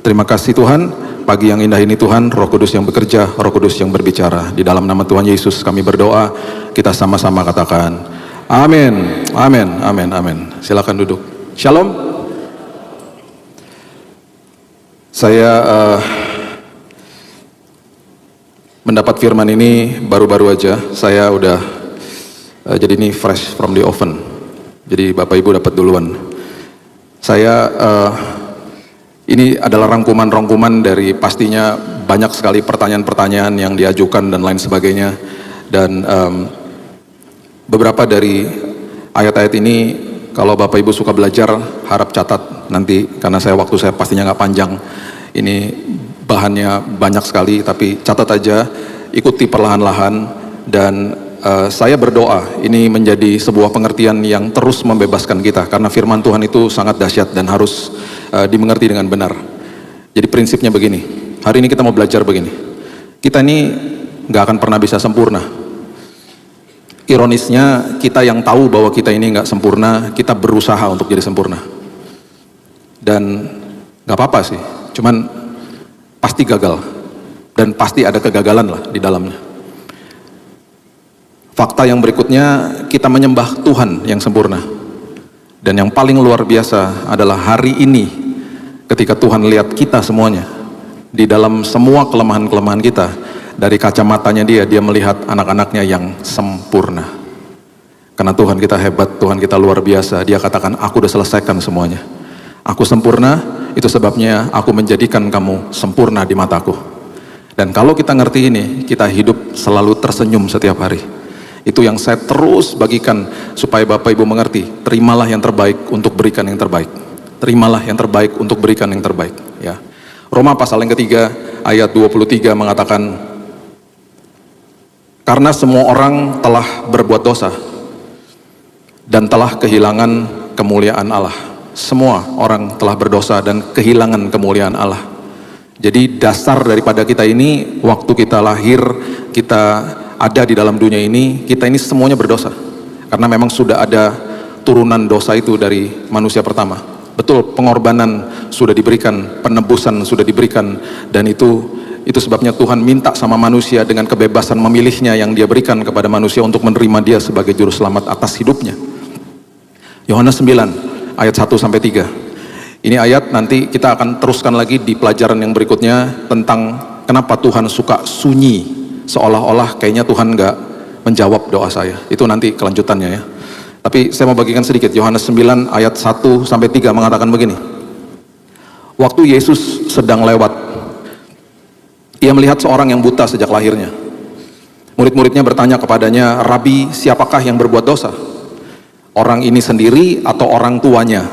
Terima kasih Tuhan, pagi yang indah ini Tuhan, Roh Kudus yang bekerja, Roh Kudus yang berbicara. Di dalam nama Tuhan Yesus kami berdoa, kita sama-sama katakan, amin, amin, amin, amin. Silakan duduk. Shalom. Saya mendapat firman ini baru-baru aja. Saya udah jadi ini fresh from the oven. Jadi Bapak Ibu dapat duluan. Saya ini adalah rangkuman-rangkuman dari pastinya banyak sekali pertanyaan-pertanyaan yang diajukan dan lain sebagainya. Dan beberapa dari ayat-ayat ini kalau Bapak Ibu suka belajar, harap catat nanti, karena waktu saya pastinya nggak panjang. Ini bahannya banyak sekali, tapi catat aja, ikuti perlahan-lahan. Dan saya berdoa ini menjadi sebuah pengertian yang terus membebaskan kita, karena firman Tuhan itu sangat dahsyat dan harus dimengerti dengan benar. Jadi prinsipnya begini, hari ini kita mau belajar begini, kita ini nggak akan pernah bisa sempurna. Ironisnya, kita yang tahu bahwa kita ini nggak sempurna, kita berusaha untuk jadi sempurna. Dan nggak apa-apa sih, cuman pasti gagal, dan pasti ada kegagalan lah di dalamnya. Fakta yang berikutnya, kita menyembah Tuhan yang sempurna. Dan yang paling luar biasa adalah hari ini, ketika Tuhan lihat kita semuanya, di dalam semua kelemahan-kelemahan kita, dari kacamatanya dia melihat anak-anaknya yang sempurna. Karena Tuhan kita hebat, Tuhan kita luar biasa. Dia katakan, aku udah selesaikan semuanya. Aku sempurna, itu sebabnya aku menjadikan kamu sempurna di mataku. Dan kalau kita ngerti ini, kita hidup selalu tersenyum setiap hari. Itu yang saya terus bagikan supaya Bapak Ibu mengerti. Terimalah yang terbaik untuk berikan yang terbaik. Terimalah yang terbaik untuk berikan yang terbaik. Ya. Roma pasal yang ketiga ayat 23 mengatakan, karena semua orang telah berbuat dosa dan telah kehilangan kemuliaan Allah. Semua orang telah berdosa dan kehilangan kemuliaan Allah. Jadi dasar daripada kita ini, waktu kita lahir, kita ada di dalam dunia ini, kita ini semuanya berdosa. Karena memang sudah ada turunan dosa itu dari manusia pertama. Betul, pengorbanan sudah diberikan, penebusan sudah diberikan, dan itu sebabnya Tuhan minta sama manusia dengan kebebasan memilihnya yang dia berikan kepada manusia untuk menerima dia sebagai juru selamat atas hidupnya. Yohanes 9 ayat 1-3. Ini ayat nanti kita akan teruskan lagi di pelajaran yang berikutnya tentang kenapa Tuhan suka sunyi. Seolah-olah kayaknya Tuhan nggak menjawab doa saya. Itu nanti kelanjutannya ya. Tapi saya mau bagikan sedikit. Yohanes 9 ayat 1-3 mengatakan begini. Waktu Yesus sedang lewat, ia melihat seorang yang buta sejak lahirnya. Murid-muridnya bertanya kepadanya, Rabi, siapakah yang berbuat dosa? Orang ini sendiri atau orang tuanya?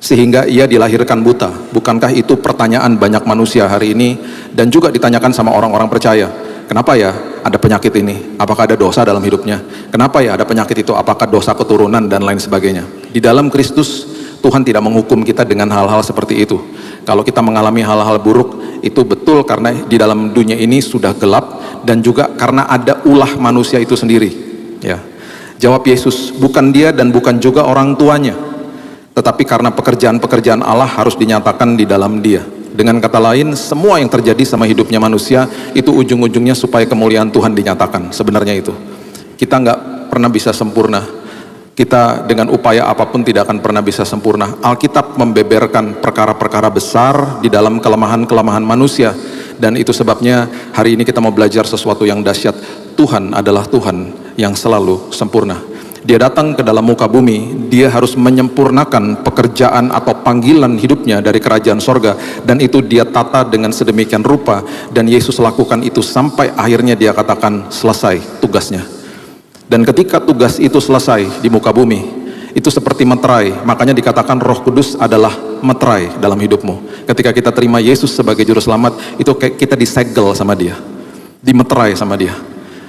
Sehingga ia dilahirkan buta. Bukankah itu pertanyaan banyak manusia hari ini dan juga ditanyakan sama orang-orang percaya? Kenapa ya ada penyakit ini? Apakah ada dosa dalam hidupnya? Kenapa ya ada penyakit itu? Apakah dosa keturunan dan lain sebagainya? Di dalam Kristus, Tuhan tidak menghukum kita dengan hal-hal seperti itu. Kalau kita mengalami hal-hal buruk, itu betul karena di dalam dunia ini sudah gelap, dan juga karena ada ulah manusia itu sendiri. Ya. Jawab Yesus, bukan dia dan bukan juga orang tuanya, tetapi karena pekerjaan-pekerjaan Allah harus dinyatakan di dalam dia. Dengan kata lain, semua yang terjadi sama hidupnya manusia itu ujung-ujungnya supaya kemuliaan Tuhan dinyatakan. Sebenarnya itu, kita nggak pernah bisa sempurna. Kita dengan upaya apapun tidak akan pernah bisa sempurna. Alkitab membeberkan perkara-perkara besar di dalam kelemahan-kelemahan manusia. Dan itu sebabnya hari ini kita mau belajar sesuatu yang dahsyat. Tuhan adalah Tuhan yang selalu sempurna. Dia datang ke dalam muka bumi, dia harus menyempurnakan pekerjaan atau panggilan hidupnya dari kerajaan sorga, dan itu dia tata dengan sedemikian rupa, dan Yesus lakukan itu sampai akhirnya dia katakan selesai tugasnya. Dan ketika tugas itu selesai di muka bumi, itu seperti meterai, makanya dikatakan Roh Kudus adalah meterai dalam hidupmu. Ketika kita terima Yesus sebagai juru selamat, itu kayak kita disegel sama dia, dimeterai sama dia.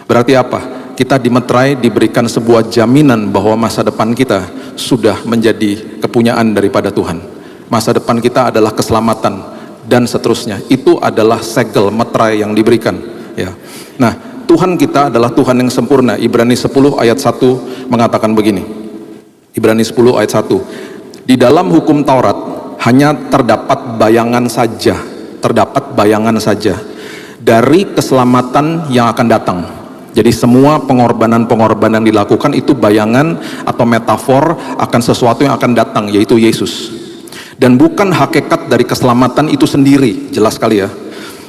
Berarti apa? Kita dimeterai, diberikan sebuah jaminan bahwa masa depan kita sudah menjadi kepunyaan daripada Tuhan. Masa depan kita adalah keselamatan dan seterusnya. Itu adalah segel meterai yang diberikan. Ya. Nah, Tuhan kita adalah Tuhan yang sempurna. Ibrani 10 ayat 1 mengatakan begini. Ibrani 10 ayat 1. Di dalam hukum Taurat hanya terdapat bayangan saja terdapat bayangan saja dari keselamatan yang akan datang. Jadi semua pengorbanan-pengorbanan dilakukan itu bayangan atau metafor akan sesuatu yang akan datang, yaitu Yesus. Dan bukan hakikat dari keselamatan itu sendiri, jelas sekali ya.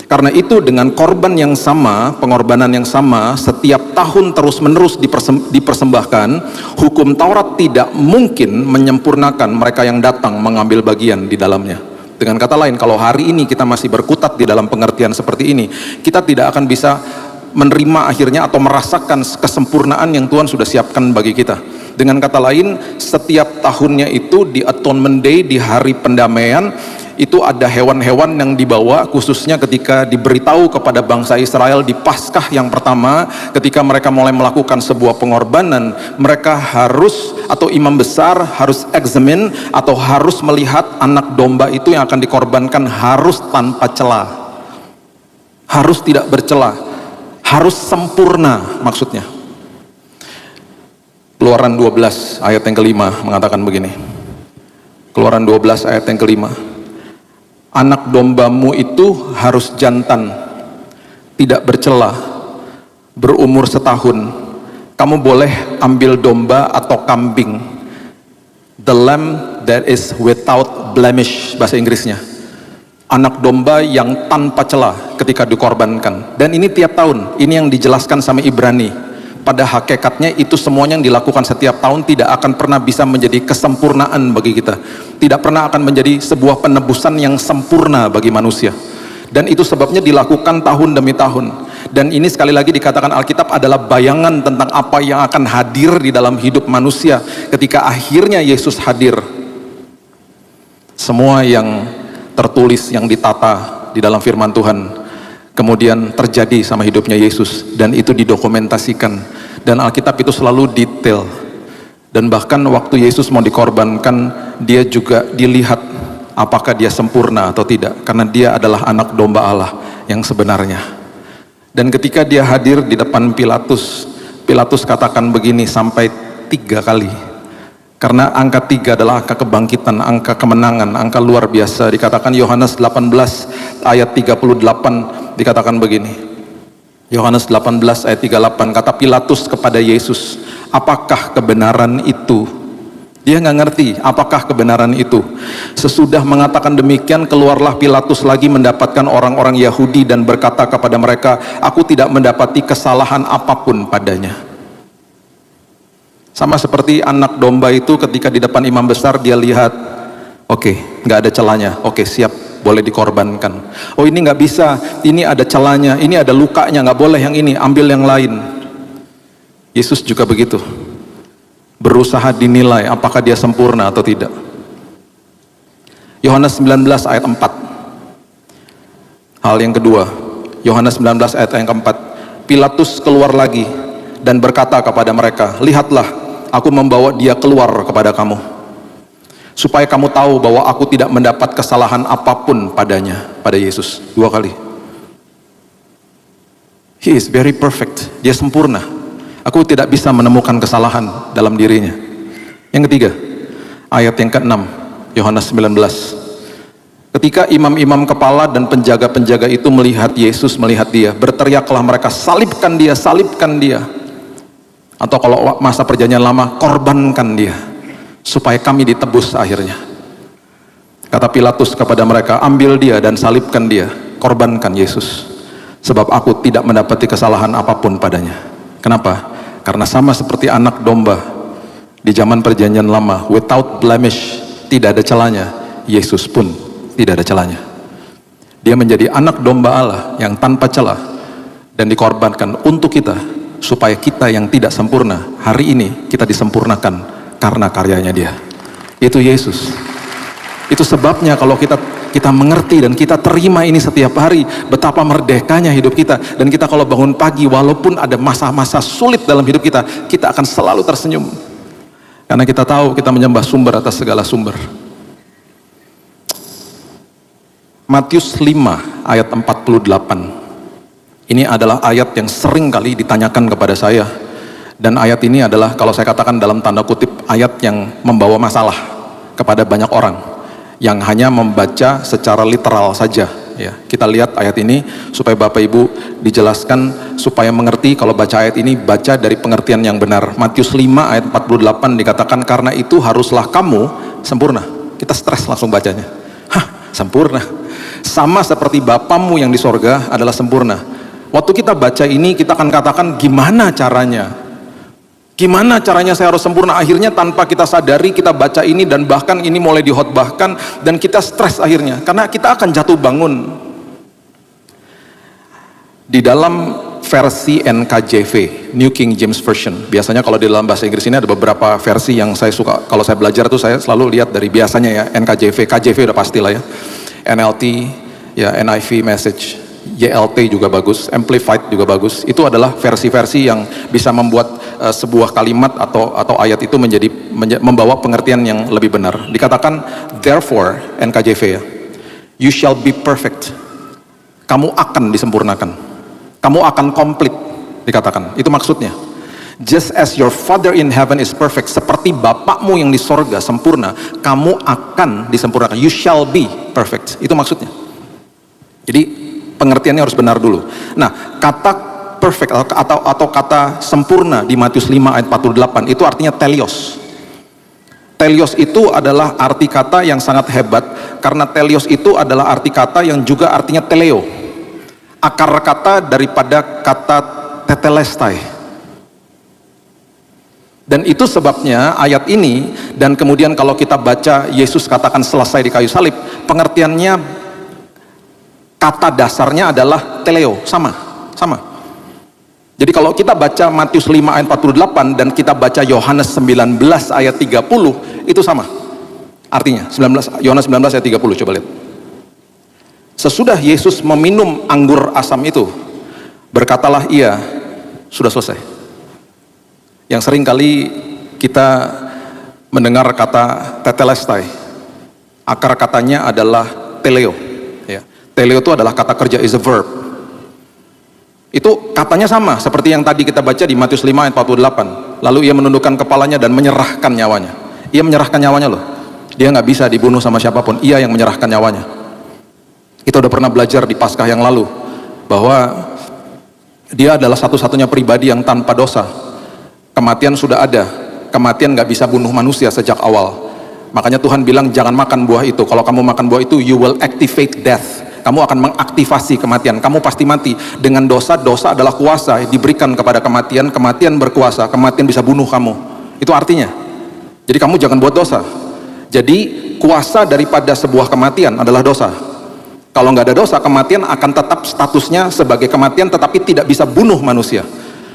Karena itu dengan korban yang sama, pengorbanan yang sama, setiap tahun terus-menerus dipersembahkan, hukum Taurat tidak mungkin menyempurnakan mereka yang datang mengambil bagian di dalamnya. Dengan kata lain, kalau hari ini kita masih berkutat di dalam pengertian seperti ini, kita tidak akan bisa menerima akhirnya atau merasakan kesempurnaan yang Tuhan sudah siapkan bagi kita. Dengan kata lain, setiap tahunnya itu di Atonement Day, di hari pendamaian, itu ada hewan-hewan yang dibawa, khususnya ketika diberitahu kepada bangsa Israel di Paskah yang pertama, ketika mereka mulai melakukan sebuah pengorbanan, mereka harus, atau imam besar harus examine atau harus melihat anak domba itu yang akan dikorbankan harus tanpa celah, harus tidak bercelah, harus sempurna maksudnya. Keluaran 12 ayat yang kelima mengatakan begini. Keluaran 12 ayat yang kelima. Anak dombamu itu harus jantan, tidak bercela, berumur setahun. Kamu boleh ambil domba atau kambing, the lamb that is without blemish, bahasa Inggrisnya. Anak domba yang tanpa celah ketika dikorbankan. Dan ini tiap tahun, ini yang dijelaskan sama Ibrani. Pada hakikatnya itu semuanya yang dilakukan setiap tahun tidak akan pernah bisa menjadi kesempurnaan bagi kita. Tidak pernah akan menjadi sebuah penebusan yang sempurna bagi manusia. Dan itu sebabnya dilakukan tahun demi tahun. Dan ini sekali lagi dikatakan Alkitab adalah bayangan tentang apa yang akan hadir di dalam hidup manusia ketika akhirnya Yesus hadir. Semua yang tertulis, yang ditata di dalam firman Tuhan kemudian terjadi sama hidupnya Yesus, dan itu didokumentasikan, dan Alkitab itu selalu detail. Dan bahkan waktu Yesus mau dikorbankan, dia juga dilihat apakah dia sempurna atau tidak, karena dia adalah anak domba Allah yang sebenarnya. Dan ketika dia hadir di depan Pilatus, Pilatus katakan begini sampai 3 kali, karena angka 3 adalah angka kebangkitan, angka kemenangan, angka luar biasa. Dikatakan Yohanes 18 ayat 38 dikatakan begini. Yohanes 18 ayat 38, kata Pilatus kepada Yesus, apakah kebenaran itu? Dia nggak ngerti apakah kebenaran itu. Sesudah mengatakan demikian, keluarlah Pilatus lagi mendapatkan orang-orang Yahudi dan berkata kepada mereka, aku tidak mendapati kesalahan apapun padanya. Sama seperti anak domba itu ketika di depan imam besar, dia lihat, oke, nggak ada celahnya, oke siap, boleh dikorbankan. Oh ini nggak bisa, ini ada celahnya, ini ada lukanya, nggak boleh yang ini, ambil yang lain. Yesus juga begitu, berusaha dinilai apakah dia sempurna atau tidak. Yohanes 19 ayat 4. Hal yang kedua, Yohanes 19 ayat yang keempat, Pilatus keluar lagi dan berkata kepada mereka, lihatlah, aku membawa dia keluar kepada kamu, supaya kamu tahu bahwa aku tidak mendapat kesalahan apapun padanya, pada Yesus. 2 kali. He is very perfect, dia sempurna. Aku tidak bisa menemukan kesalahan dalam dirinya. Yang ketiga, ayat yang ke-6, Yohanes 19. Ketika imam-imam kepala dan penjaga-penjaga itu melihat Yesus, melihat dia, berteriaklah mereka, salibkan dia, salibkan dia. Atau kalau masa perjanjian lama, korbankan dia, supaya kami ditebus akhirnya. Kata Pilatus kepada mereka, ambil dia dan salibkan dia, korbankan Yesus, sebab aku tidak mendapati kesalahan apapun padanya. Kenapa? Karena sama seperti anak domba di zaman perjanjian lama, without blemish, tidak ada celahnya, Yesus pun tidak ada celahnya. Dia menjadi anak domba Allah yang tanpa celah dan dikorbankan untuk kita, supaya kita yang tidak sempurna hari ini kita disempurnakan karena karyanya dia. Itu Yesus. Itu sebabnya kalau kita mengerti dan kita terima ini setiap hari, betapa merdekanya hidup kita. Dan kita kalau bangun pagi, walaupun ada masa-masa sulit dalam hidup kita, kita akan selalu tersenyum, karena kita tahu kita menyembah sumber atas segala sumber. Matius 5 ayat 48. Ini adalah ayat yang sering kali ditanyakan kepada saya, dan ayat ini adalah, kalau saya katakan dalam tanda kutip, ayat yang membawa masalah kepada banyak orang yang hanya membaca secara literal saja ya. Kita lihat ayat ini supaya Bapak Ibu dijelaskan supaya mengerti. Kalau baca ayat ini, baca dari pengertian yang benar. Matius 5 ayat 48 dikatakan, karena itu haruslah kamu sempurna. Kita stres langsung bacanya. Hah, sempurna. Sama seperti Bapamu yang di sorga adalah sempurna. Waktu kita baca ini, kita akan katakan, gimana caranya? Gimana caranya saya harus sempurna? Akhirnya tanpa kita sadari kita baca ini, dan bahkan ini mulai dihotbahkan, dan kita stres akhirnya karena kita akan jatuh bangun. Di dalam versi NKJV, New King James Version, biasanya kalau di dalam bahasa Inggris ini ada beberapa versi yang saya suka. Kalau saya belajar tuh saya selalu lihat dari biasanya ya NKJV, KJV udah pastilah ya, NLT, ya NIV Message, YLT juga bagus, Amplified juga bagus. Itu adalah versi-versi yang bisa membuat sebuah kalimat atau ayat itu membawa pengertian yang lebih benar. Dikatakan, therefore, NKJV ya, you shall be perfect. Kamu akan disempurnakan. Kamu akan komplit, dikatakan. Itu maksudnya. Just as your Father in heaven is perfect, seperti Bapakmu yang di sorga sempurna, kamu akan disempurnakan. You shall be perfect. Itu maksudnya. Jadi pengertiannya harus benar dulu. Nah, kata perfect atau kata sempurna di Matius 5 ayat 48 itu artinya telios. Telios itu adalah arti kata yang sangat hebat, karena telios itu adalah arti kata yang juga artinya teleo. Akar kata daripada kata tetelestai. Dan itu sebabnya ayat ini, dan kemudian kalau kita baca Yesus katakan selesai di kayu salib, pengertiannya kata dasarnya adalah teleo, sama. Jadi kalau kita baca Matius 5 ayat 48 dan kita baca Yohanes 19 ayat 30, itu sama artinya. Yohanes 19 ayat 30, coba lihat. Sesudah Yesus meminum anggur asam itu, berkatalah ia, sudah selesai. Yang sering kali kita mendengar kata tetelestai, akar katanya adalah teleo ya. Teleo itu adalah kata kerja, is a verb. Itu katanya sama seperti yang tadi kita baca di Matius 5 ayat 48. Lalu ia menundukkan kepalanya dan menyerahkan nyawanya. Ia menyerahkan nyawanya loh. Dia nggak bisa dibunuh sama siapapun. Ia yang menyerahkan nyawanya. Kita udah pernah belajar di Paskah yang lalu bahwa dia adalah satu-satunya pribadi yang tanpa dosa. Kematian sudah ada. Kematian nggak bisa bunuh manusia sejak awal. Makanya Tuhan bilang jangan makan buah itu. Kalau kamu makan buah itu, you will activate death. Kamu akan mengaktifasi kematian. Kamu pasti mati. Dengan dosa, dosa adalah kuasa diberikan kepada kematian. Kematian berkuasa. Kematian bisa bunuh kamu. Itu artinya. Jadi kamu jangan buat dosa. Jadi kuasa daripada sebuah kematian adalah dosa. Kalau nggak ada dosa, kematian akan tetap statusnya sebagai kematian, tetapi tidak bisa bunuh manusia.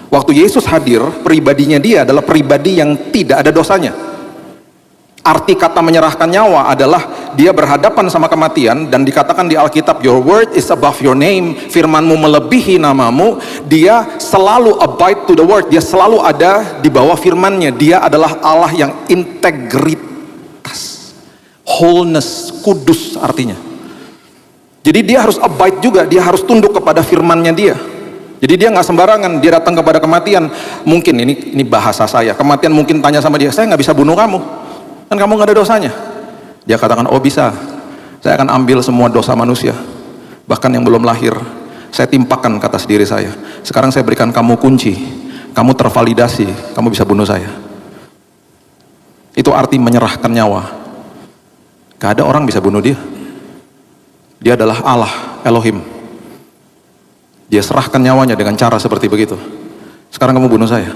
Waktu Yesus hadir, pribadinya dia adalah pribadi yang tidak ada dosanya. Arti kata menyerahkan nyawa adalah dia berhadapan sama kematian, dan dikatakan di Alkitab, your word is above your name, firmanmu melebihi namamu. Dia selalu abide to the word, dia selalu ada di bawah firmannya. Dia adalah Allah yang integritas, wholeness, kudus artinya. Jadi dia harus abide juga, dia harus tunduk kepada firmannya dia. Jadi dia nggak sembarangan, dia datang kepada kematian. Mungkin ini bahasa saya, kematian mungkin tanya sama dia, saya nggak bisa bunuh kamu, kan kamu nggak ada dosanya. Dia katakan, oh bisa, saya akan ambil semua dosa manusia, bahkan yang belum lahir, saya timpakan ke atas diri saya. Sekarang saya berikan kamu kunci, kamu tervalidasi, kamu bisa bunuh saya. Itu arti menyerahkan nyawa. Gak ada orang bisa bunuh dia. Dia adalah Allah, Elohim. Dia serahkan nyawanya dengan cara seperti begitu. Sekarang kamu bunuh saya,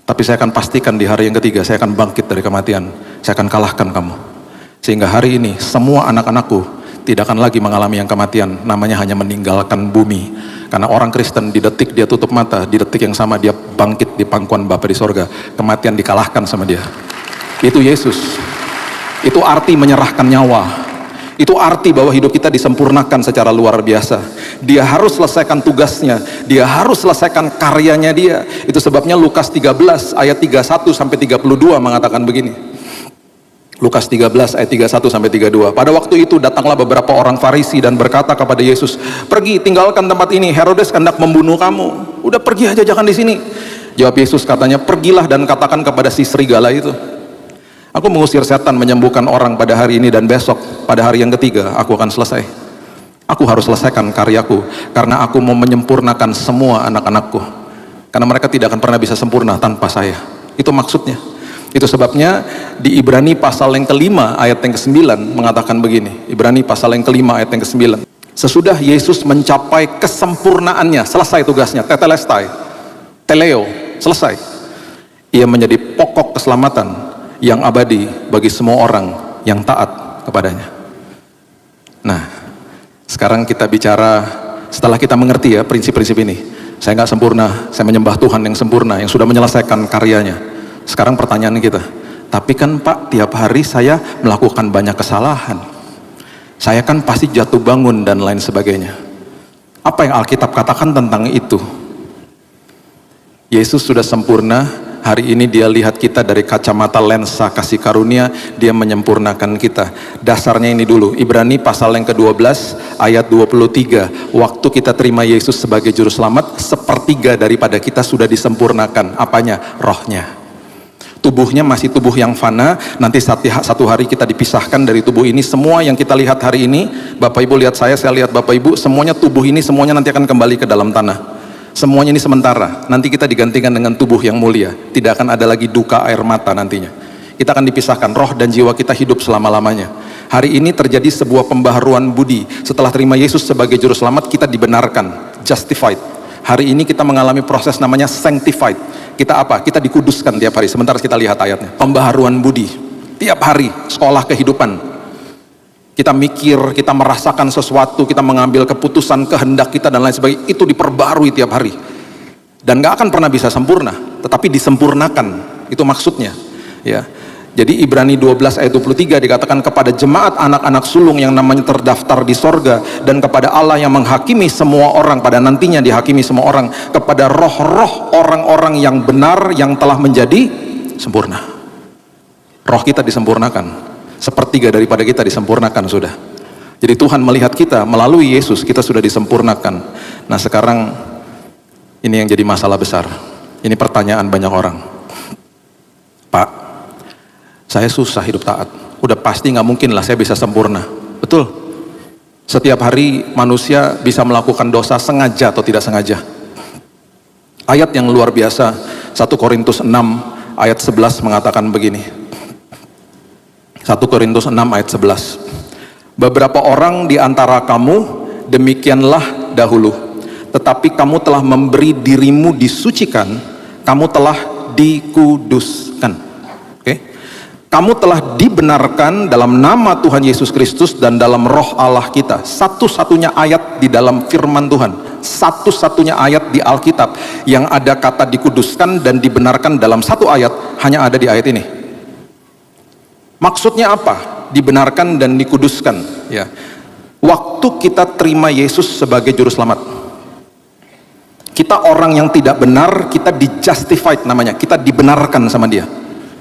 tapi saya akan pastikan di hari yang ketiga saya akan bangkit dari kematian. Saya akan kalahkan kamu. Sehingga hari ini semua anak-anakku tidak akan lagi mengalami yang kematian, namanya hanya meninggalkan bumi. Karena orang Kristen di detik dia tutup mata, di detik yang sama dia bangkit di pangkuan Bapa di sorga. Kematian dikalahkan sama dia. Itu Yesus. Itu arti menyerahkan nyawa. Itu arti bahwa hidup kita disempurnakan secara luar biasa. Dia harus selesaikan tugasnya, dia harus selesaikan karyanya dia. Itu sebabnya Lukas 13 ayat 31 sampai 32 mengatakan begini. Lukas 13 ayat 31 sampai 32. Pada waktu itu datanglah beberapa orang Farisi dan berkata kepada Yesus, "Pergi, tinggalkan tempat ini. Herodes hendak membunuh kamu. Udah pergi aja, jangan di sini." Jawab Yesus katanya, "Pergilah dan katakan kepada si serigala itu, aku mengusir setan, menyembuhkan orang pada hari ini, dan besok pada hari yang ketiga aku akan selesai." Aku harus selesaikan karyaku karena aku mau menyempurnakan semua anak-anakku. Karena mereka tidak akan pernah bisa sempurna tanpa saya. Itu maksudnya. Itu sebabnya di Ibrani pasal yang kelima ayat yang ke-9 mengatakan begini. Ibrani pasal yang kelima ayat yang ke-9. Sesudah Yesus mencapai kesempurnaannya, selesai tugasnya, tetelestai, teleo, selesai. Ia menjadi pokok keselamatan yang abadi bagi semua orang yang taat kepadanya. Nah, sekarang kita bicara setelah kita mengerti ya prinsip-prinsip ini. Saya nggak sempurna, saya menyembah Tuhan yang sempurna, yang sudah menyelesaikan karyanya. Sekarang pertanyaan kita, tapi kan Pak, tiap hari saya melakukan banyak kesalahan. Saya kan pasti jatuh bangun dan lain sebagainya. Apa yang Alkitab katakan tentang itu? Yesus sudah sempurna. Hari ini dia lihat kita dari kacamata lensa kasih karunia, dia menyempurnakan kita. Dasarnya ini dulu, Ibrani pasal yang ke-12 ayat 23. Waktu kita terima Yesus sebagai juru selamat, sepertiga daripada kita sudah disempurnakan. Apanya? Rohnya. Tubuhnya masih tubuh yang fana, nanti satu hari kita dipisahkan dari tubuh ini. Semua yang kita lihat hari ini, Bapak Ibu lihat saya lihat Bapak Ibu, semuanya tubuh ini semuanya nanti akan kembali ke dalam tanah. Semuanya ini sementara, nanti kita digantikan dengan tubuh yang mulia. Tidak akan ada lagi duka air mata nantinya. Kita akan dipisahkan, roh dan jiwa kita hidup selama-lamanya. Hari ini terjadi sebuah pembaharuan budi. Setelah terima Yesus sebagai juru selamat, kita dibenarkan, justified. Hari ini kita mengalami proses namanya sanctified. Kita apa? Kita dikuduskan tiap hari. Sebentar kita lihat ayatnya. Pembaharuan budi, tiap hari, sekolah kehidupan. Kita mikir, kita merasakan sesuatu, kita mengambil keputusan, kehendak kita dan lain sebagainya, itu diperbarui tiap hari. Dan gak akan pernah bisa sempurna, tetapi disempurnakan, itu maksudnya. Ya. Jadi Ibrani 12 ayat 23 dikatakan kepada jemaat anak-anak sulung yang namanya terdaftar di sorga, dan kepada Allah yang menghakimi semua orang, pada nantinya dihakimi semua orang, kepada roh-roh orang-orang yang benar yang telah menjadi sempurna. Roh kita disempurnakan. Sepertiga daripada kita disempurnakan sudah. Jadi Tuhan melihat kita melalui Yesus, kita sudah disempurnakan. Nah sekarang ini yang jadi masalah besar. Ini pertanyaan banyak orang. Pak, saya susah hidup taat. Udah pasti nggak mungkin lah saya bisa sempurna. Betul. Setiap hari manusia bisa melakukan dosa sengaja atau tidak sengaja. Ayat yang luar biasa 1 Korintus 6 ayat 11 mengatakan begini. 1 Korintus 6 ayat 11. Beberapa orang di antara kamu demikianlah dahulu, tetapi kamu telah memberi dirimu disucikan, kamu telah dikuduskan. Oke? Kamu telah dibenarkan dalam nama Tuhan Yesus Kristus dan dalam roh Allah kita. Satu-satunya ayat di dalam firman Tuhan, satu-satunya ayat di Alkitab yang ada kata dikuduskan dan dibenarkan dalam satu ayat, hanya ada di ayat ini. Maksudnya apa? Dibenarkan dan dikuduskan. Ya. Waktu kita terima Yesus sebagai juru selamat, kita orang yang tidak benar, kita di-justified namanya. Kita dibenarkan sama dia.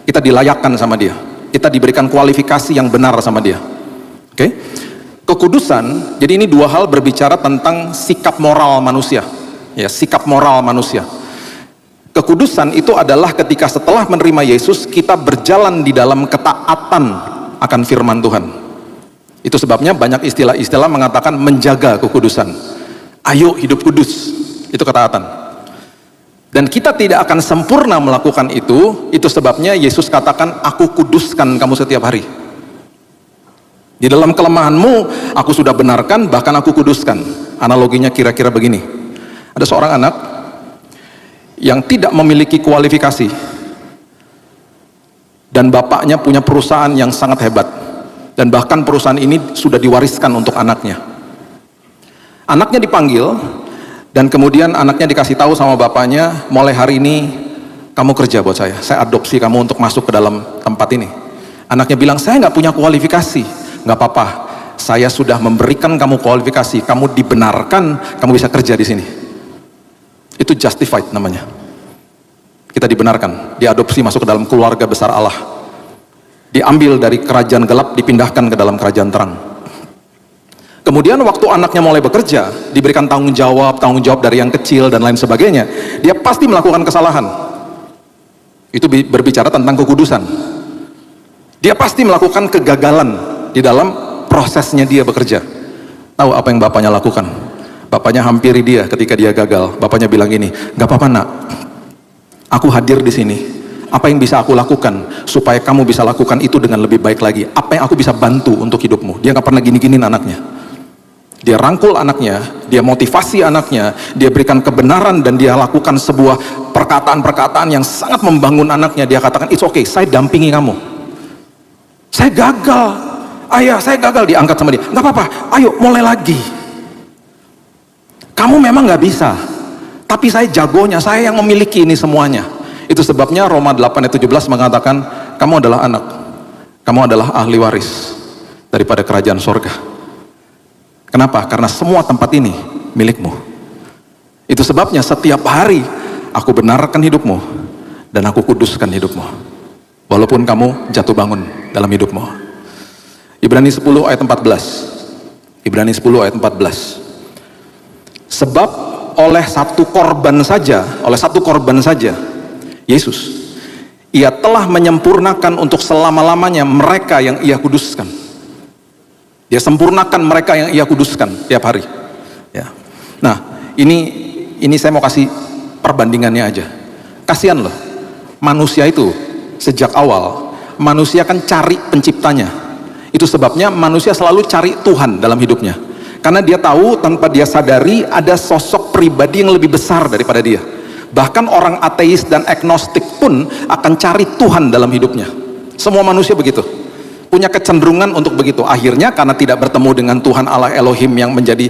Kita dilayakkan sama dia. Kita diberikan kualifikasi yang benar sama dia. Oke? Kekudusan, jadi ini dua hal berbicara tentang sikap moral manusia. Ya, sikap moral manusia. Kekudusan itu adalah ketika setelah menerima Yesus, kita berjalan di dalam ketaatan akan firman Tuhan. Itu sebabnya banyak istilah-istilah mengatakan menjaga kekudusan. Ayo hidup kudus, itu ketaatan. Dan kita tidak akan sempurna melakukan itu sebabnya Yesus katakan, aku kuduskan kamu setiap hari. Di dalam kelemahanmu, aku sudah benarkan, bahkan aku kuduskan. Analoginya kira-kira begini. Ada seorang anak yang tidak memiliki kualifikasi dan bapaknya punya perusahaan yang sangat hebat, dan bahkan perusahaan ini sudah diwariskan untuk anaknya. Anaknya dipanggil dan kemudian anaknya dikasih tahu sama bapaknya, mulai hari ini kamu kerja buat saya adopsi kamu untuk masuk ke dalam tempat ini. Anaknya bilang, saya nggak punya kualifikasi. Nggak apa-apa, saya sudah memberikan kamu kualifikasi, kamu dibenarkan, kamu bisa kerja di sini. Itu justified namanya. Kita dibenarkan, diadopsi masuk ke dalam keluarga besar Allah. Diambil dari kerajaan gelap, dipindahkan ke dalam kerajaan terang. Kemudian waktu anaknya mulai bekerja, diberikan tanggung jawab dari yang kecil dan lain sebagainya, dia pasti melakukan kesalahan. Itu berbicara tentang kekudusan. Dia pasti melakukan kegagalan di dalam prosesnya dia bekerja. Tahu apa yang bapaknya lakukan? Bapaknya hampiri dia ketika dia gagal. Bapaknya bilang gini, gak apa-apa nak, aku hadir di sini. Apa yang bisa aku lakukan supaya kamu bisa lakukan itu dengan lebih baik lagi? Apa yang aku bisa bantu untuk hidupmu? Dia gak pernah gini-giniin anaknya. Dia rangkul anaknya, dia motivasi anaknya, dia berikan kebenaran, dan dia lakukan sebuah perkataan-perkataan yang sangat membangun anaknya. Dia katakan, it's okay, saya dampingi kamu. Saya gagal, ayah saya gagal. Diangkat sama dia, nggak apa-apa, ayo mulai lagi. Kamu memang nggak bisa, tapi saya jagonya, saya yang memiliki ini semuanya. Itu sebabnya Roma 8 ayat 17 mengatakan, kamu adalah anak, kamu adalah ahli waris daripada kerajaan sorga. Kenapa? Karena semua tempat ini milikmu. Itu sebabnya setiap hari aku benarkan hidupmu dan aku kuduskan hidupmu, walaupun kamu jatuh bangun dalam hidupmu. Ibrani 10 ayat 14. Ibrani 10 ayat 14. Sebab oleh satu korban saja, Yesus, ia telah menyempurnakan untuk selama-lamanya mereka yang ia kuduskan. Dia sempurnakan mereka yang ia kuduskan tiap hari. Ya. Nah, ini saya mau kasih perbandingannya aja. Kasihan loh, manusia itu sejak awal, manusia kan cari penciptanya. Itu sebabnya manusia selalu cari Tuhan dalam hidupnya. Karena dia tahu tanpa dia sadari ada sosok pribadi yang lebih besar daripada dia. Bahkan orang ateis dan agnostik pun akan cari Tuhan dalam hidupnya. Semua manusia begitu, punya kecenderungan untuk begitu. Akhirnya karena tidak bertemu dengan Tuhan Allah Elohim yang menjadi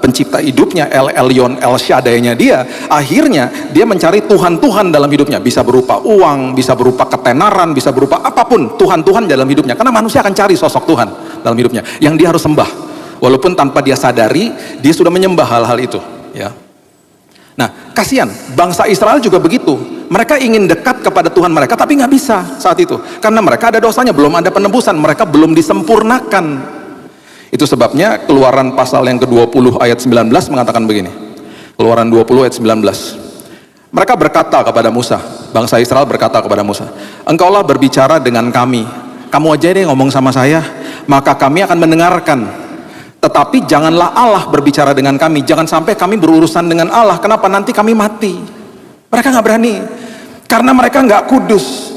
pencipta hidupnya, El Elyon, El Shaddai-nya dia, akhirnya dia mencari Tuhan-Tuhan dalam hidupnya. Bisa berupa uang, bisa berupa ketenaran, bisa berupa apapun, Tuhan-Tuhan dalam hidupnya. Karena manusia akan cari sosok Tuhan dalam hidupnya yang dia harus sembah, walaupun tanpa dia sadari dia sudah menyembah hal-hal itu, ya. Nah, kasihan bangsa Israel juga begitu. Mereka ingin dekat kepada Tuhan mereka, tapi nggak bisa saat itu, karena mereka ada dosanya, belum ada penebusan, mereka belum disempurnakan. Itu sebabnya Keluaran pasal yang ke-20 ayat 19 mengatakan begini. Keluaran 20 ayat 19. Mereka berkata kepada Musa, bangsa Israel berkata kepada Musa, engkaulah berbicara dengan kami, kamu aja deh ngomong sama saya, maka kami akan mendengarkan. Tetapi janganlah Allah berbicara dengan kami, jangan sampai kami berurusan dengan Allah. Kenapa? Nanti kami mati. Mereka nggak berani, karena mereka nggak kudus.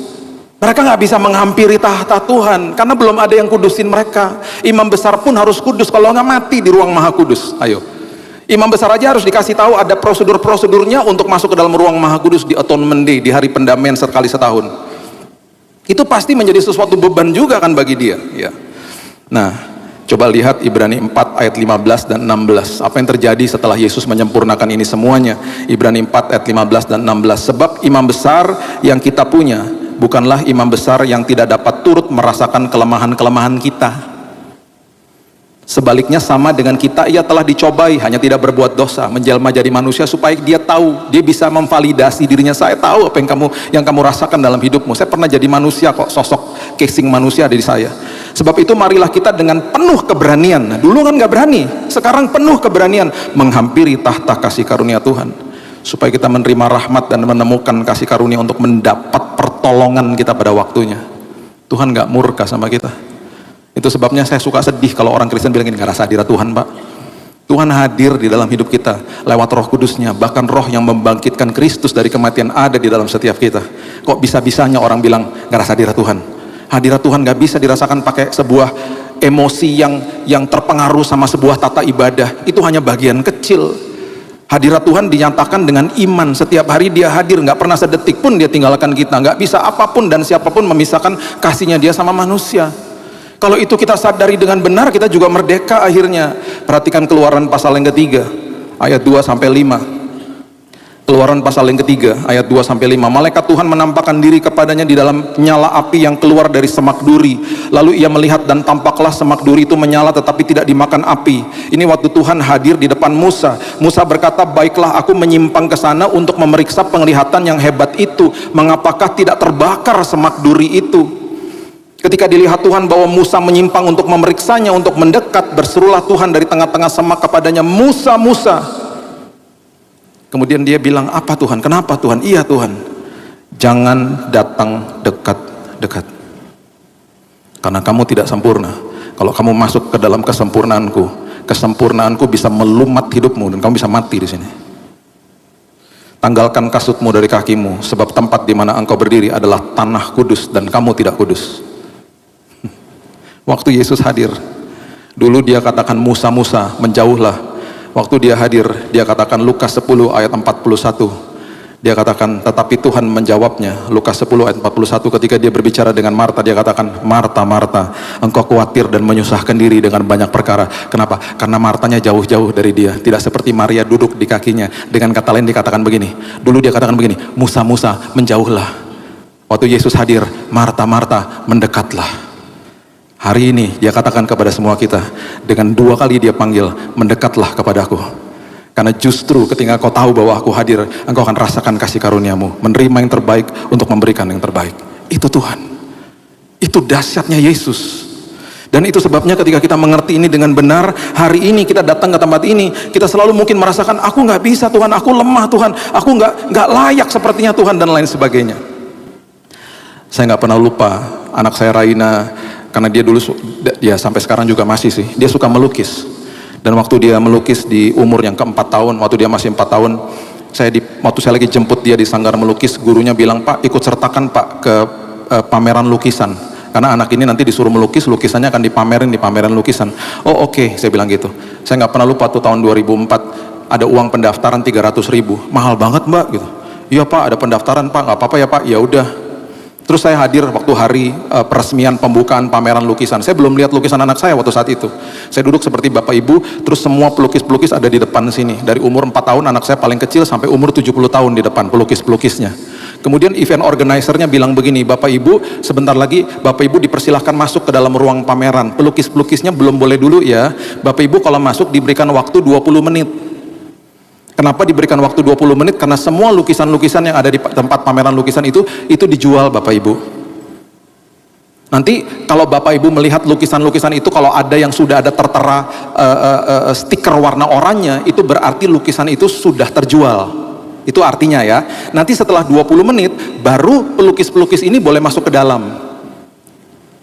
Mereka nggak bisa menghampiri tahta Tuhan, karena belum ada yang kudusin mereka. Imam besar pun harus kudus, kalau nggak mati di ruang maha kudus. Ayo, imam besar aja harus dikasih tahu ada prosedur-prosedurnya untuk masuk ke dalam ruang maha kudus di Atonement Day, di hari pendamaian sekali setahun. Itu pasti menjadi sesuatu beban juga kan bagi dia, ya. Nah, coba lihat Ibrani 4 ayat 15 dan 16. Apa yang terjadi setelah Yesus menyempurnakan ini semuanya? Ibrani 4 ayat 15 dan 16. Sebab imam besar yang kita punya bukanlah imam besar yang tidak dapat turut merasakan kelemahan-kelemahan kita. Sebaliknya sama dengan kita, ia telah dicobai, hanya tidak berbuat dosa, menjelma jadi manusia supaya dia tahu, dia bisa memvalidasi dirinya. Saya tahu apa yang kamu rasakan dalam hidupmu. Saya pernah jadi manusia kok, sosok casing manusia ada di saya. Sebab itu marilah kita dengan penuh keberanian. Nah, dulu kan nggak berani, sekarang penuh keberanian menghampiri tahta kasih karunia Tuhan, supaya kita menerima rahmat dan menemukan kasih karunia untuk mendapat pertolongan kita pada waktunya. Tuhan nggak murka sama kita. Itu sebabnya saya suka sedih kalau orang Kristen bilang ini nggak rasa hadirat Tuhan, Pak. Tuhan hadir di dalam hidup kita lewat Roh Kudusnya, bahkan Roh yang membangkitkan Kristus dari kematian ada di dalam setiap kita. Kok bisa-bisanya orang bilang nggak rasa hadirat Tuhan? Hadirat Tuhan nggak bisa dirasakan pakai sebuah emosi yang terpengaruh sama sebuah tata ibadah. Itu hanya bagian kecil. Hadirat Tuhan dinyatakan dengan iman. Setiap hari dia hadir, nggak pernah sedetik pun dia tinggalkan kita. Nggak bisa apapun dan siapapun memisahkan kasihnya dia sama manusia. Kalau itu kita sadari dengan benar, kita juga merdeka akhirnya. Perhatikan Keluaran pasal yang ketiga ayat 2-5. Keluaran pasal yang ketiga ayat 2-5. Malaikat Tuhan menampakkan diri kepadanya di dalam nyala api yang keluar dari semak duri. Lalu ia melihat dan tampaklah semak duri itu menyala tetapi tidak dimakan api. Ini waktu Tuhan hadir di depan Musa. Musa berkata, baiklah aku menyimpang ke sana untuk memeriksa penglihatan yang hebat itu. Mengapakah tidak terbakar semak duri itu? Ketika dilihat Tuhan bahwa Musa menyimpang untuk memeriksanya, untuk mendekat, berserulah Tuhan dari tengah-tengah semak kepadanya, Musa, Musa. Kemudian dia bilang, apa Tuhan? Kenapa Tuhan? Iya Tuhan, jangan datang dekat-dekat, karena kamu tidak sempurna. Kalau kamu masuk ke dalam kesempurnaanku, kesempurnaanku bisa melumat hidupmu dan kamu bisa mati di sini. Tanggalkan kasutmu dari kakimu, sebab tempat di mana engkau berdiri adalah tanah kudus dan kamu tidak kudus. Waktu Yesus hadir, dulu dia katakan Musa, Musa, menjauhlah. Waktu dia hadir, dia katakan Lukas 10 ayat 41. Dia katakan, tetapi Tuhan menjawabnya, Lukas 10 ayat 41, ketika dia berbicara dengan Marta, dia katakan, Marta, Marta, engkau khawatir dan menyusahkan diri dengan banyak perkara. Kenapa? Karena Martanya jauh-jauh dari dia, tidak seperti Maria duduk di kakinya. Dengan kata lain dikatakan begini, dulu dia katakan begini, Musa, Musa, menjauhlah. Waktu Yesus hadir, Marta, Marta, mendekatlah. Hari ini dia katakan kepada semua kita, dengan 2 kali dia panggil, mendekatlah kepadaku. Karena justru ketika kau tahu bahwa aku hadir, engkau akan rasakan kasih karuniamu, menerima yang terbaik untuk memberikan yang terbaik. Itu Tuhan. Itu dahsyatnya Yesus. Dan itu sebabnya ketika kita mengerti ini dengan benar, hari ini kita datang ke tempat ini, kita selalu mungkin merasakan, aku nggak bisa Tuhan, aku lemah Tuhan, aku nggak layak sepertinya Tuhan, dan lain sebagainya. Saya nggak pernah lupa anak saya Raina, karena dia dulu, dia sampai sekarang juga masih sih, dia suka melukis. Dan waktu dia melukis di umur yang ke-4 tahun, waktu dia masih 4 tahun, waktu saya lagi jemput dia di sanggar melukis, gurunya bilang, Pak, ikut sertakan Pak ke pameran lukisan. Karena anak ini nanti disuruh melukis, lukisannya akan dipamerin di pameran lukisan. Oh oke, saya bilang gitu. Saya nggak pernah lupa tuh tahun 2004, ada uang pendaftaran 300.000, mahal banget Mbak gitu. Iya Pak, ada pendaftaran Pak, nggak apa-apa ya Pak, ya udah. Terus saya hadir waktu hari peresmian pembukaan pameran lukisan. Saya belum lihat lukisan anak saya waktu saat itu. Saya duduk seperti Bapak Ibu, terus semua pelukis-pelukis ada di depan sini. Dari umur 4 tahun anak saya paling kecil sampai umur 70 tahun di depan pelukis-pelukisnya. Kemudian event organizer-nya bilang begini, Bapak Ibu sebentar lagi Bapak Ibu dipersilahkan masuk ke dalam ruang pameran. Pelukis-pelukisnya belum boleh dulu ya. Bapak Ibu kalau masuk diberikan waktu 20 menit. Kenapa diberikan waktu 20 menit? Karena semua lukisan-lukisan yang ada di tempat pameran lukisan itu dijual Bapak Ibu. Nanti kalau Bapak Ibu melihat lukisan-lukisan itu, kalau ada yang sudah ada tertera stiker warna oranye, itu berarti lukisan itu sudah terjual. Itu artinya ya. Nanti setelah 20 menit, baru pelukis-pelukis ini boleh masuk ke dalam.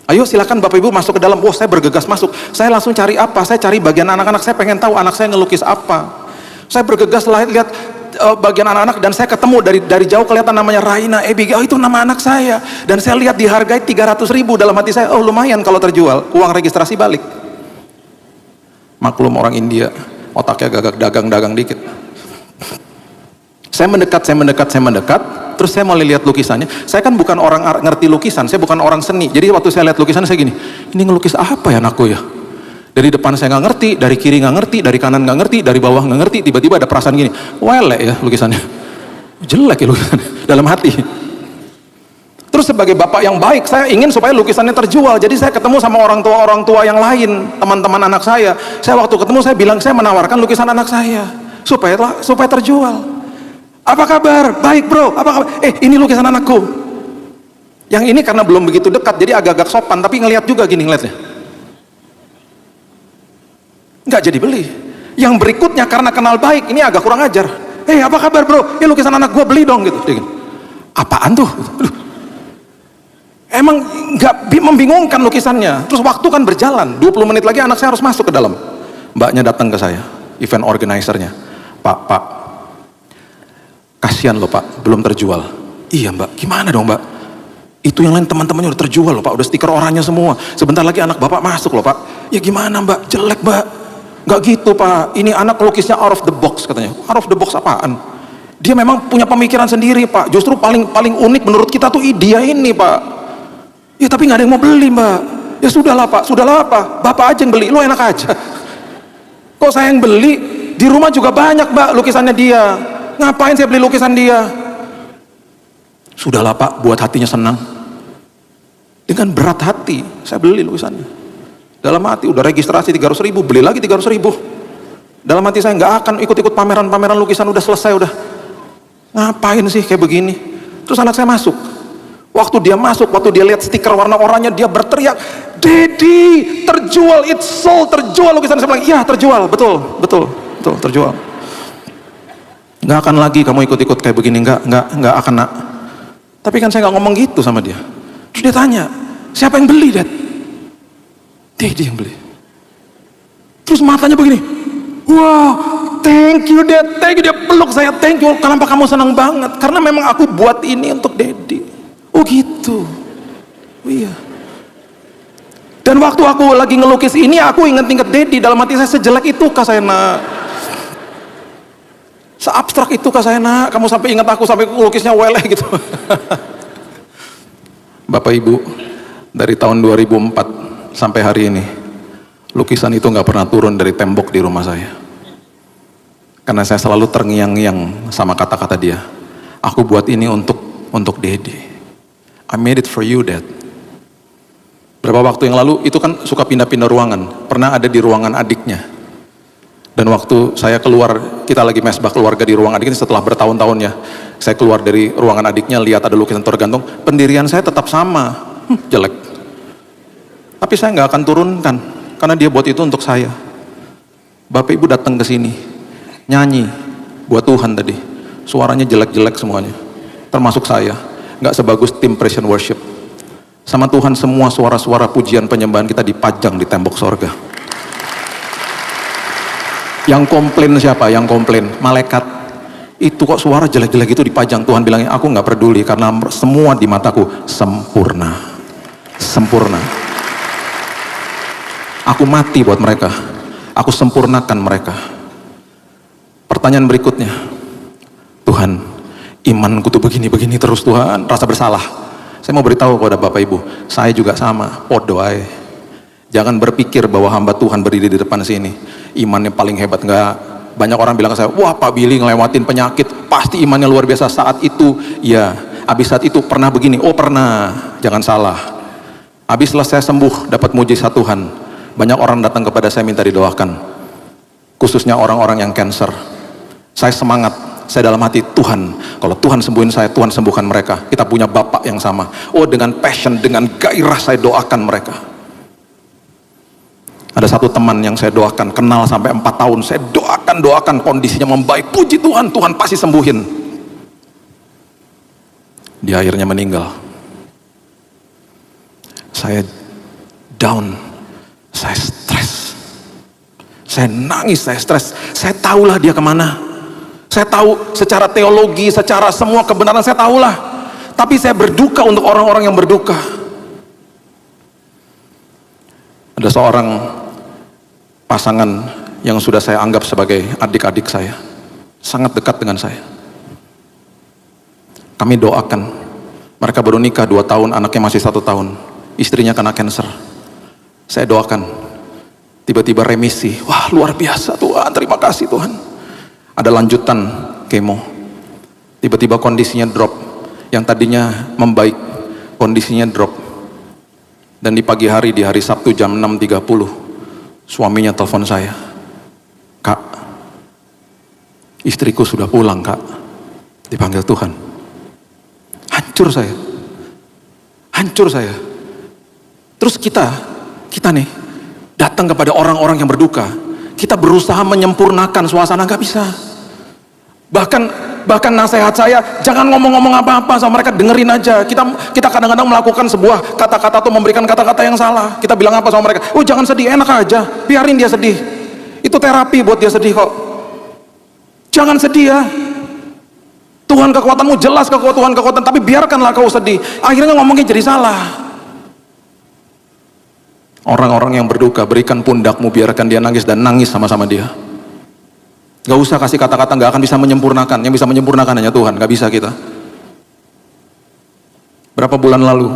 Ayo silakan Bapak Ibu masuk ke dalam. Wah, saya bergegas masuk. Saya langsung cari apa? Saya cari bagian anak-anak. Saya pengen tahu anak saya ngelukis apa. Saya bergegas lihat bagian anak-anak, dan saya ketemu dari jauh kelihatan namanya Raina, Abigail, itu nama anak saya. Dan saya lihat dihargai 300.000, dalam hati saya, oh lumayan kalau terjual, uang registrasi balik. Maklum orang India, otaknya gagak dagang-dagang dikit. Saya mendekat, terus saya mulai lihat lukisannya. Saya kan bukan orang ngerti lukisan, saya bukan orang seni. Jadi waktu saya lihat lukisan, saya gini, ini ngelukis apa ya anakku ya? Dari depan saya nggak ngerti, dari kiri nggak ngerti, dari kanan nggak ngerti, dari bawah nggak ngerti. Tiba-tiba ada perasaan gini, welek ya lukisannya, jelek ya lukisannya, dalam hati. Terus sebagai bapak yang baik, saya ingin supaya lukisannya terjual. Jadi saya ketemu sama orang tua yang lain, teman-teman anak saya. Saya waktu ketemu saya bilang, saya menawarkan lukisan anak saya supaya terjual. Apa kabar? Baik bro. Apa kabar? Ini lukisan anakku. Yang ini karena belum begitu dekat, jadi agak-agak sopan, tapi ngelihat juga gini ngelihatnya. Nggak jadi beli. Yang berikutnya karena kenal baik, ini agak kurang ajar. Apa kabar bro? Lukisan anak gue, beli dong gitu. Apaan tuh? Emang nggak membingungkan lukisannya. Terus waktu kan berjalan, 20 menit lagi anak saya harus masuk ke dalam. Mbaknya datang ke saya, event organizer-nya. Pak, kasihan loh Pak, belum terjual. Iya Mbak, gimana dong Mbak? Itu yang lain teman-temannya udah terjual loh Pak, udah stiker oranye semua. Sebentar lagi anak Bapak masuk loh Pak. Ya gimana Mbak? Jelek Mbak. Nggak gitu Pak, ini anak lukisnya out of the box katanya. Out of the box apaan? Dia memang punya pemikiran sendiri Pak. Justru paling unik menurut kita tuh dia ini Pak. Ya tapi nggak ada yang mau beli Mbak. Ya sudahlah Pak, Bapak aja yang beli, lu enak aja. Kok saya yang beli? Di rumah juga banyak Mbak lukisannya dia. Ngapain saya beli lukisan dia? Sudahlah Pak, buat hatinya senang. Dengan berat hati saya beli lukisannya. Dalam hati udah registrasi 300.000, beli lagi 300.000. Dalam hati saya nggak akan ikut-ikut pameran lukisan, udah selesai udah. Ngapain sih kayak begini? Terus anak saya masuk. Waktu dia masuk, waktu dia lihat stiker warna oranye, dia berteriak, Daddy, terjual, it's sold, terjual lukisan. Saya bilang, iya terjual, betul, terjual. Nggak akan lagi kamu ikut-ikut kayak begini, nggak akan nak. Tapi kan saya nggak ngomong gitu sama dia. Terus dia tanya, siapa yang beli Dad? Dia yang beli. Terus matanya begini, wow, thank you Dad, thank you. Dia peluk saya, thank you. Kenapa kamu senang banget? Karena memang aku buat ini untuk Daddy. Oh gitu. Oh iya. Dan waktu aku lagi ngelukis ini, aku inget-inget Daddy. Dalam hati saya, sejelek itu kah saya nak? Seabstrak itu kah saya nak? Kamu sampai ingat aku, sampai lukisnya weleh gitu. Bapak Ibu, dari tahun 2004 sampai hari ini, lukisan itu nggak pernah turun dari tembok di rumah saya. Karena saya selalu terngiang-ngiang sama kata-kata dia. Aku buat ini untuk Daddy. I made it for you, Dad. Berapa waktu yang lalu, itu kan suka pindah-pindah ruangan. Pernah ada di ruangan adiknya. Dan waktu saya keluar, kita lagi mesbah keluarga di ruang adiknya setelah bertahun-tahun ya. Saya keluar dari ruangan adiknya, lihat ada lukisan tergantung. Pendirian saya tetap sama. Jelek. Tapi saya nggak akan turunkan. Karena dia buat itu untuk saya. Bapak Ibu datang ke sini, nyanyi buat Tuhan tadi. Suaranya jelek-jelek semuanya, termasuk saya. Nggak sebagus tim praise and worship. Sama Tuhan semua suara-suara pujian penyembahan kita dipajang di tembok sorga. Yang komplain siapa? Yang komplain malaikat. Itu kok suara jelek-jelek itu dipajang. Tuhan bilangnya, aku nggak peduli karena semua di mataku sempurna. Sempurna. Aku mati buat mereka. Aku sempurnakan mereka. Pertanyaan berikutnya, Tuhan, imanku tuh begini-begini terus Tuhan, rasa bersalah. Saya mau beritahu kepada Bapak Ibu, saya juga sama, podo ae. Jangan berpikir bahwa hamba Tuhan berdiri di depan sini, imannya paling hebat. Enggak. Banyak orang bilang ke saya, wah Pak Billy ngelewatin penyakit, pasti imannya luar biasa. Saat itu, ya, habis saat itu pernah begini, oh pernah, jangan salah. Habis setelah saya sembuh, dapat mujizat Tuhan. Banyak orang datang kepada saya minta didoakan, khususnya orang-orang yang cancer. Saya semangat, saya dalam hati, Tuhan, kalau Tuhan sembuhin saya, Tuhan sembuhkan mereka. Kita punya Bapak yang sama. Oh, dengan passion, dengan gairah saya doakan mereka. Ada satu teman yang saya doakan, kenal sampai 4 tahun, saya doakan kondisinya membaik. Puji Tuhan, Tuhan pasti sembuhin. Dia akhirnya meninggal. Saya down, saya stres, saya nangis, saya stres. Saya tahulah dia kemana. Saya tahu secara teologi, secara semua kebenaran saya tahulah. Tapi saya berduka untuk orang-orang yang berduka. Ada seorang pasangan yang sudah saya anggap sebagai adik-adik saya, sangat dekat dengan saya. Kami doakan. Mereka baru nikah 2 tahun, anaknya masih 1 tahun. Istrinya kena cancer. Saya doakan, tiba-tiba remisi. Wah, luar biasa Tuhan, terima kasih Tuhan. Ada lanjutan kemo, tiba-tiba kondisinya drop. Yang tadinya membaik, kondisinya drop. Dan di pagi hari, di hari Sabtu jam 6.30, suaminya telepon saya, Kak, istriku sudah pulang Kak, dipanggil Tuhan. Hancur saya, hancur saya. Terus kita nih datang kepada orang-orang yang berduka, kita berusaha menyempurnakan suasana, nggak bisa. Bahkan nasihat saya, jangan ngomong-ngomong apa-apa sama mereka, dengerin aja. Kita kadang-kadang melakukan sebuah kata-kata atau memberikan kata-kata yang salah. Kita bilang apa sama mereka? Oh jangan sedih, enak aja, biarin dia sedih. Itu terapi buat dia sedih kok. Jangan sedih ya. Tuhan kekuatanmu jelas, kekuatan, tapi biarkanlah kau sedih. Akhirnya ngomongnya jadi salah. Orang-orang yang berduka, berikan pundakmu, biarkan dia nangis dan nangis sama-sama dia. Gak usah kasih kata-kata, gak akan bisa menyempurnakan. Yang bisa menyempurnakan hanya Tuhan, gak bisa kita. Berapa bulan lalu,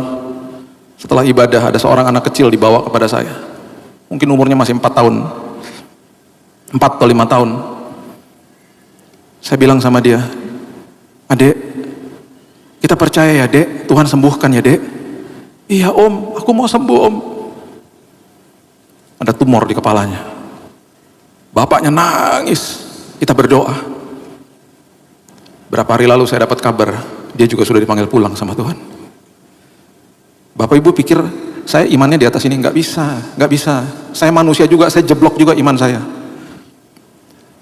setelah ibadah, ada seorang anak kecil dibawa kepada saya. Mungkin umurnya masih 4 tahun, 4 atau 5 tahun. Saya bilang sama dia, Adek, kita percaya ya Dek, Tuhan sembuhkan ya Dek. Iya Om, aku mau sembuh Om. Ada tumor di kepalanya. Bapaknya nangis. Kita berdoa. Berapa hari lalu saya dapat kabar, dia juga sudah dipanggil pulang sama Tuhan. Bapak Ibu pikir saya imannya di atas ini? Nggak bisa, nggak bisa. Saya manusia juga, saya jeblok juga iman saya.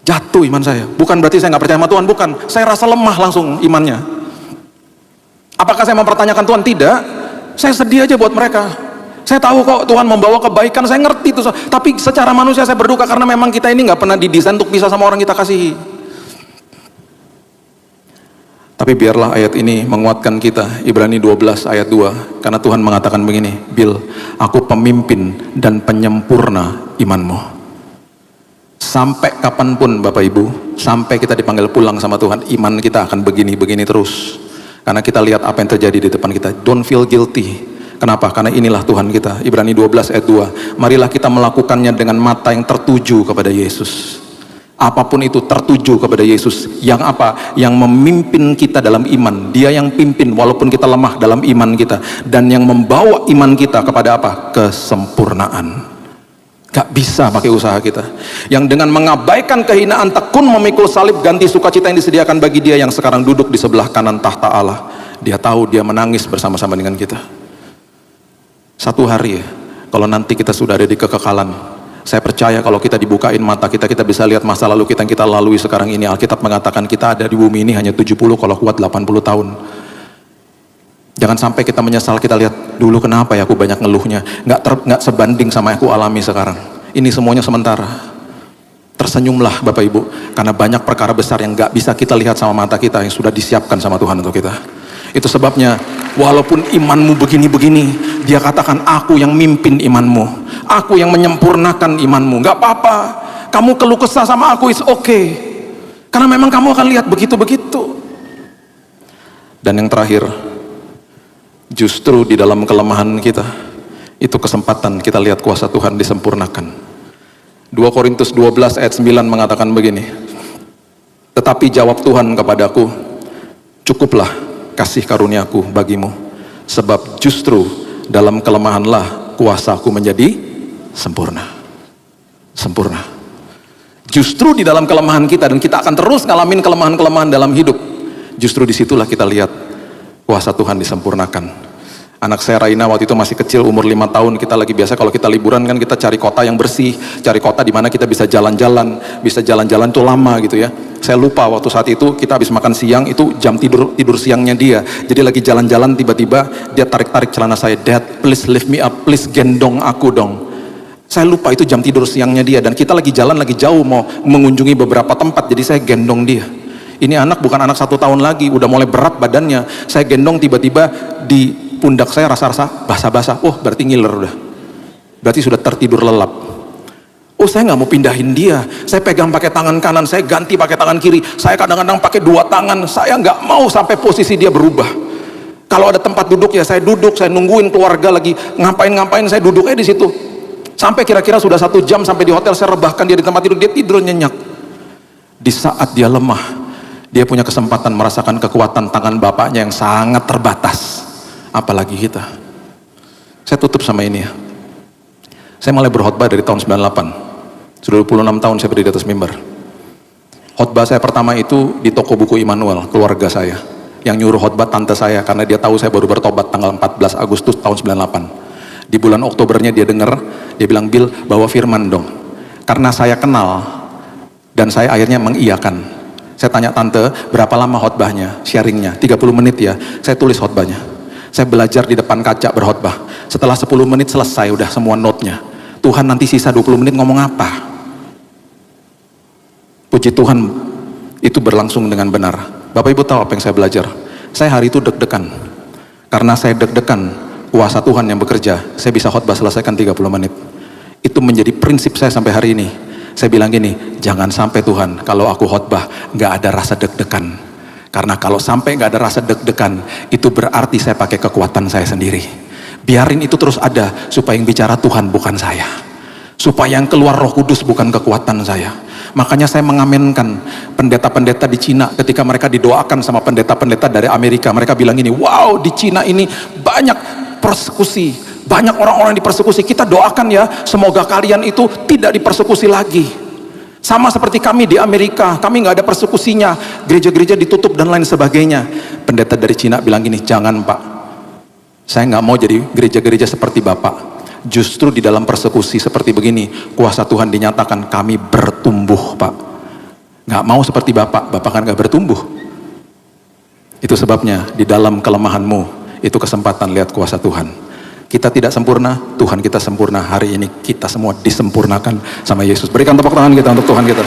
Jatuh iman saya. Bukan berarti saya nggak percaya sama Tuhan, bukan. Saya rasa lemah langsung imannya. Apakah saya mempertanyakan Tuhan? Tidak. Saya sedih aja buat mereka. Saya tahu kok Tuhan membawa kebaikan, saya ngerti itu. Tapi secara manusia saya berduka karena memang kita ini nggak pernah didesain untuk bisa sama orang kita kasihi. Tapi biarlah ayat ini menguatkan kita, Ibrani 12 ayat 2. Karena Tuhan mengatakan begini, Bill, aku pemimpin dan penyempurna imanmu. Sampai kapanpun Bapak Ibu, sampai kita dipanggil pulang sama Tuhan, iman kita akan begini-begini terus. Karena kita lihat apa yang terjadi di depan kita. Don't feel guilty. Kenapa? Karena inilah Tuhan kita. Ibrani 12 ayat 2. Marilah kita melakukannya dengan mata yang tertuju kepada Yesus. Apapun itu tertuju kepada Yesus. Yang apa? Yang memimpin kita dalam iman. Dia yang pimpin walaupun kita lemah dalam iman kita. Dan yang membawa iman kita kepada apa? Kesempurnaan. Gak bisa pakai usaha kita. Yang dengan mengabaikan kehinaan tekun memikul salib ganti sukacita yang disediakan bagi dia yang sekarang duduk di sebelah kanan tahta Allah. Dia tahu dia menangis bersama-sama dengan kita. Satu hari ya, kalau nanti kita sudah ada di kekekalan, saya percaya kalau kita dibukain mata kita, kita bisa lihat masa lalu kita yang kita lalui sekarang ini. Alkitab mengatakan kita ada di bumi ini hanya 70, kalau kuat 80 tahun. Jangan sampai kita menyesal, kita lihat dulu kenapa ya aku banyak ngeluhnya, nggak sebanding sama yang aku alami sekarang. Ini semuanya sementara. Tersenyumlah Bapak Ibu, karena banyak perkara besar yang nggak bisa kita lihat sama mata kita yang sudah disiapkan sama Tuhan untuk kita. Itu sebabnya walaupun imanmu begini-begini, dia katakan aku yang mimpin imanmu, aku yang menyempurnakan imanmu. Gak apa-apa, kamu keluh kesah sama aku, it's okay, karena memang kamu akan lihat begitu-begitu. Dan yang terakhir, justru di dalam kelemahan kita, itu kesempatan kita lihat kuasa Tuhan disempurnakan. 2 Korintus 12 ayat 9 mengatakan begini, tetapi jawab Tuhan kepadaku, cukuplah kasih karuniaku bagimu, sebab justru dalam kelemahanlah kuasaku menjadi sempurna. Sempurna. Justru di dalam kelemahan kita, dan kita akan terus ngalamin kelemahan-kelemahan dalam hidup, justru disitulah kita lihat kuasa Tuhan disempurnakan. Anak saya Raina waktu itu masih kecil, umur 5 tahun, kita lagi biasa kalau kita liburan kan kita cari kota yang bersih, cari kota di mana kita bisa jalan-jalan tuh lama gitu ya. Saya lupa waktu saat itu kita habis makan siang, itu jam tidur siangnya dia. Jadi lagi jalan-jalan tiba-tiba dia tarik-tarik celana saya, Dad, please lift me up, please gendong aku dong. Saya lupa itu jam tidur siangnya dia, dan kita lagi jalan lagi jauh mau mengunjungi beberapa tempat, jadi saya gendong dia. Ini anak bukan anak 1 tahun lagi, udah mulai berat badannya. Saya gendong, tiba-tiba di pundak saya rasa-rasa basah-basah. Oh, berarti ngiler udah. Berarti sudah tertidur lelap. Oh, saya nggak mau pindahin dia. Saya pegang pakai tangan kanan, saya ganti pakai tangan kiri. Saya kadang-kadang pakai 2 tangan. Saya nggak mau sampai posisi dia berubah. Kalau ada tempat duduk ya saya duduk, saya nungguin keluarga lagi ngapain-ngapain, saya duduknya di situ. Sampai kira-kira sudah 1 jam sampai di hotel, saya rebahkan dia di tempat tidur, dia tidur nyenyak. Di saat dia lemah, dia punya kesempatan merasakan kekuatan tangan bapaknya yang sangat terbatas. Apalagi kita. Saya tutup sama ini ya. Saya mulai berkhotbah dari tahun 98. Sudah 26 tahun saya berdiri di atas mimbar. Khotbah saya pertama itu di toko buku Immanuel, keluarga saya. Yang nyuruh khotbah tante saya, karena dia tahu saya baru bertobat tanggal 14 Agustus tahun 98. Di bulan Oktobernya dia dengar, dia bilang, Bill, bawa firman dong. Karena saya kenal, dan saya akhirnya mengiyakan. Saya tanya tante, berapa lama khotbahnya, sharingnya? 30 menit ya. Saya tulis khotbahnya. Saya belajar di depan kaca berkhotbah. Setelah 10 menit selesai udah semua note-nya. Tuhan nanti sisa 20 menit ngomong apa? Puji Tuhan, itu berlangsung dengan benar. Bapak Ibu tahu apa yang saya belajar? Saya hari itu deg-degan. Karena saya deg-degan, kuasa Tuhan yang bekerja, saya bisa khotbah selesaikan 30 menit. Itu menjadi prinsip saya sampai hari ini. Saya bilang gini, jangan sampai Tuhan kalau aku khotbah nggak ada rasa deg-degan. Karena kalau sampai nggak ada rasa deg-degan, itu berarti saya pakai kekuatan saya sendiri. Biarin itu terus ada, supaya yang bicara Tuhan bukan saya. Supaya yang keluar Roh Kudus bukan kekuatan saya. Makanya saya mengamenkan pendeta-pendeta di Cina ketika mereka didoakan sama pendeta-pendeta dari Amerika. Mereka bilang gini, wow, di Cina ini banyak persekusi, banyak orang-orang yang dipersekusi. Kita doakan ya, semoga kalian itu tidak dipersekusi lagi. Sama seperti kami di Amerika, kami nggak ada persekusinya, gereja-gereja ditutup dan lain sebagainya. Pendeta dari Cina bilang gini, jangan Pak, saya nggak mau jadi gereja-gereja seperti Bapak. Justru di dalam persekusi seperti begini, kuasa Tuhan dinyatakan, kami bertumbuh Pak. Nggak mau seperti Bapak, Bapak kan nggak bertumbuh. Itu sebabnya di dalam kelemahanmu, itu kesempatan lihat kuasa Tuhan. Kita tidak sempurna, Tuhan kita sempurna. Hari ini kita semua disempurnakan sama Yesus. Berikan tepuk tangan kita untuk Tuhan kita.